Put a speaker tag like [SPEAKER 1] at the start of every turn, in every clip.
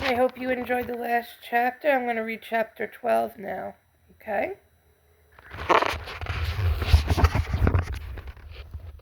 [SPEAKER 1] I hope you enjoyed the last chapter. I'm going to read chapter 12 now. Okay?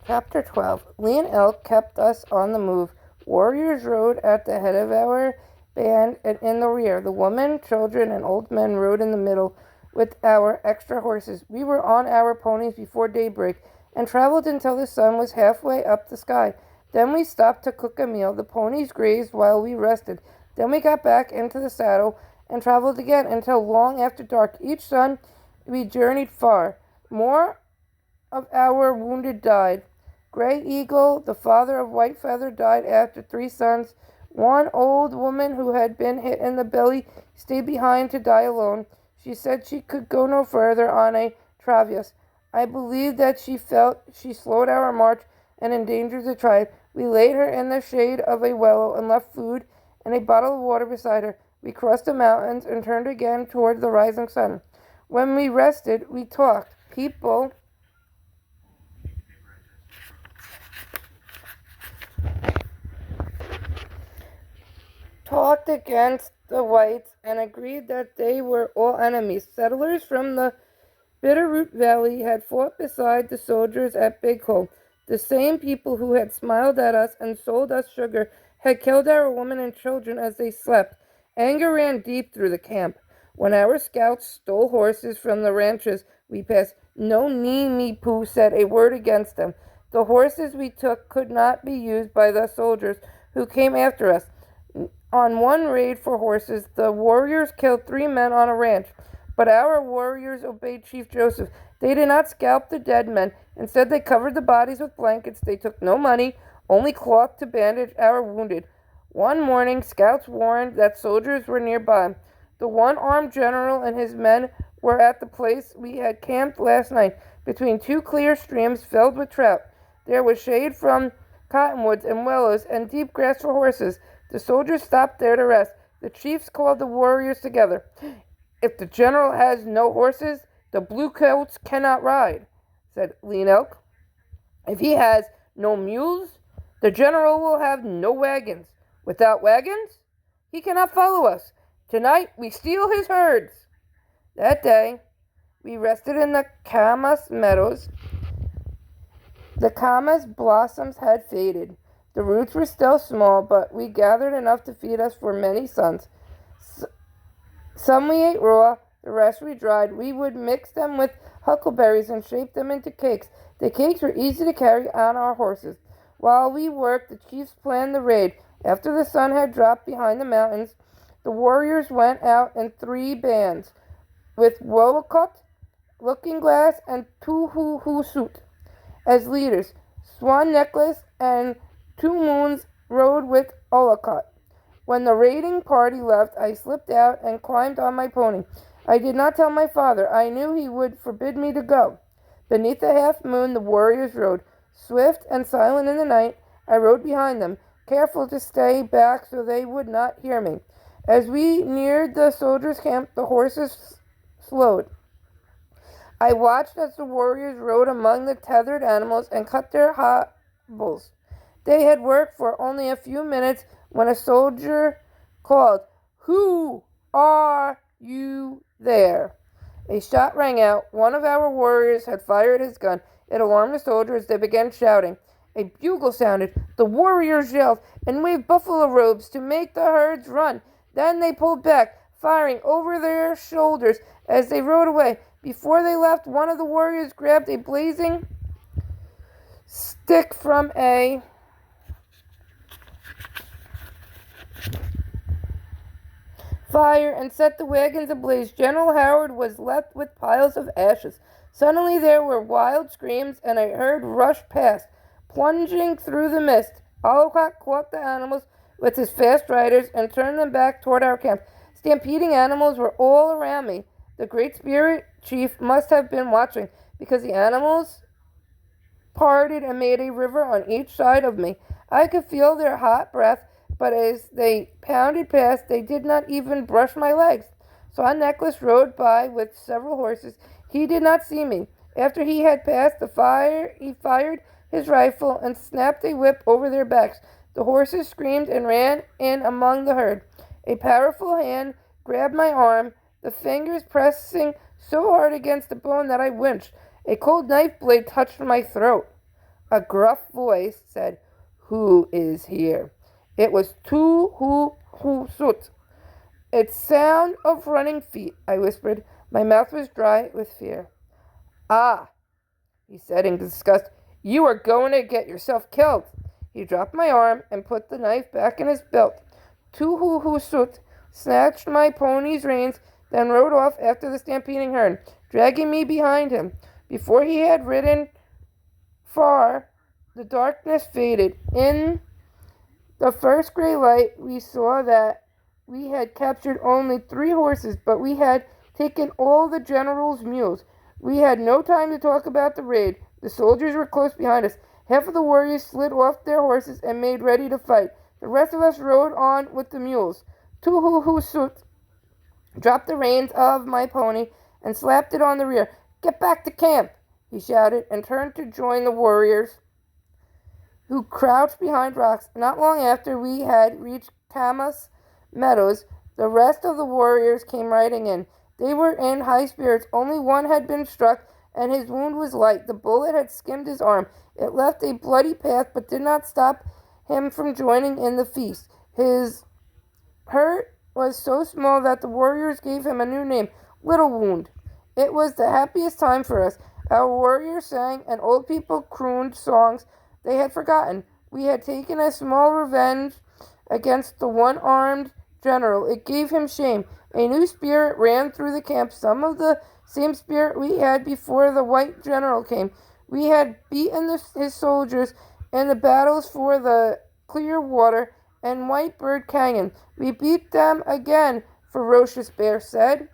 [SPEAKER 1] Chapter 12. Lee and Elk kept us on the move. Warriors rode at the head of our band and in the rear. The women, children, and old men rode in the middle with our extra horses. We were on our ponies before daybreak and traveled until the sun was halfway up the sky. Then we stopped to cook a meal. The ponies grazed while we rested. Then we got back into the saddle and traveled again until long after dark. Each sun we journeyed far. More of our wounded died. Gray Eagle, the father of White Feather, died after 3 sons. One old woman who had been hit in the belly stayed behind to die alone. She said she could go no further on a traverse. I believe that she felt she slowed our march and endangered the tribe. We laid her in the shade of a willow and left food and a bottle of water beside her. We crossed the mountains and turned again toward the rising sun. When we rested, we talked. People talked against the whites and agreed that they were all enemies. Settlers from the Bitterroot Valley had fought beside the soldiers at Big Hole. The same people who had smiled at us and sold us sugar had killed our women and children as they slept. Anger ran deep through the camp. When our scouts stole horses from the ranches we passed, no Neemeepoo said a word against them. The horses we took could not be used by the soldiers who came after us. On one raid for horses, the warriors killed 3 men on a ranch. But our warriors obeyed Chief Joseph. They did not scalp the dead men. Instead, they covered the bodies with blankets. They took no money, only cloth to bandage our wounded. One morning, scouts warned that soldiers were nearby. The one-armed general and his men were at the place we had camped last night, between 2 clear streams filled with trout. There was shade from cottonwoods and willows and deep grass for horses. The soldiers stopped there to rest. The chiefs called the warriors together. If the general has no horses, the bluecoats cannot ride, said Lean Elk. If he has no mules, the general will have no wagons. Without wagons, he cannot follow us. Tonight we steal his herds. That day, we rested in the camas meadows. The camas blossoms had faded. The roots were still small, but we gathered enough to feed us for many suns. Some we ate raw, the rest we dried. We would mix them with huckleberries and shape them into cakes. The cakes were easy to carry on our horses. While we worked, the chiefs planned the raid. After the sun had dropped behind the mountains, the warriors went out in 3 bands, with Wolcott, Looking Glass, and Toohoosuit as leaders. Swan Necklace and 2 Moons rode with Olcott. When the raiding party left, I slipped out and climbed on my pony. I did not tell my father. I knew he would forbid me to go. Beneath the half moon, the warriors rode. Swift and silent in the night, I rode behind them, careful to stay back so they would not hear me. As we neared the soldiers' camp, the horses slowed. I watched as the warriors rode among the tethered animals and cut their hobbles. They had worked for only a few minutes when a soldier called, "Who are you there?" A shot rang out. One of our warriors had fired his gun. It alarmed the soldiers. They began shouting. A bugle sounded. The warriors yelled and waved buffalo robes to make the herds run. Then they pulled back, firing over their shoulders as they rode away. Before they left, one of the warriors grabbed a blazing stick from a fire and set the wagons ablaze. General Howard was left with piles of ashes. Suddenly there were wild screams, and a herd rushed past, plunging through the mist. Olcott caught the animals with his fast riders and turned them back toward our camp. Stampeding animals were all around me. The Great Spirit Chief must have been watching, because the animals parted and made a river on each side of me. I could feel their hot breath, but as they pounded past, they did not even brush my legs. Swan Necklace rode by with several horses. He did not see me. After he had passed the fire, he fired his rifle and snapped a whip over their backs. The horses screamed and ran in among the herd. A powerful hand grabbed my arm, the fingers pressing so hard against the bone that I winced. A cold knife blade touched my throat. A gruff voice said, "Who is here?" It was Tu-Hu-Hu-Sut. It's sound of running feet, I whispered. My mouth was dry with fear. "Ah," he said in disgust, "you are going to get yourself killed." He dropped my arm and put the knife back in his belt. Tu-Hu-Hu-Sut snatched my pony's reins, then rode off after the stampeding herd, dragging me behind him. Before he had ridden far, the darkness faded. In the first gray light, we saw that we had captured only 3 horses, but we had taken all the general's mules. We had no time to talk about the raid. The soldiers were close behind us. Half of the warriors slid off their horses and made ready to fight. The rest of us rode on with the mules. Tu-Hu-Hu-Sut dropped the reins of my pony and slapped it on the rear. "Get back to camp," he shouted, and turned to join the warriors who crouched behind rocks. Not long after we had reached Camas Meadows, the rest of the warriors came riding in. They were in high spirits. Only one had been struck, and his wound was light. The bullet had skimmed his arm. It left a bloody path, but did not stop him from joining in the feast. His hurt was so small that the warriors gave him a new name, Little Wound. It was the happiest time for us. Our warriors sang, and old people crooned songs they had forgotten. We had taken a small revenge against the one-armed general. It gave him shame. A new spirit ran through the camp, some of the same spirit we had before the white general came. We had beaten his soldiers in the battles for the Clearwater and Whitebird Canyon. We beat them again, Ferocious Bear said.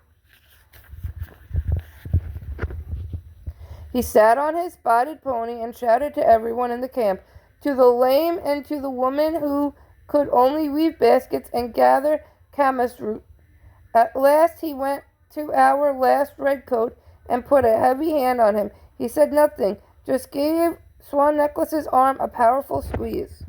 [SPEAKER 1] He sat on his spotted pony and shouted to everyone in the camp, to the lame and to the woman who could only weave baskets and gather camas root. At last he went to our last redcoat and put a heavy hand on him. He said nothing, just gave Swan Necklace's arm a powerful squeeze.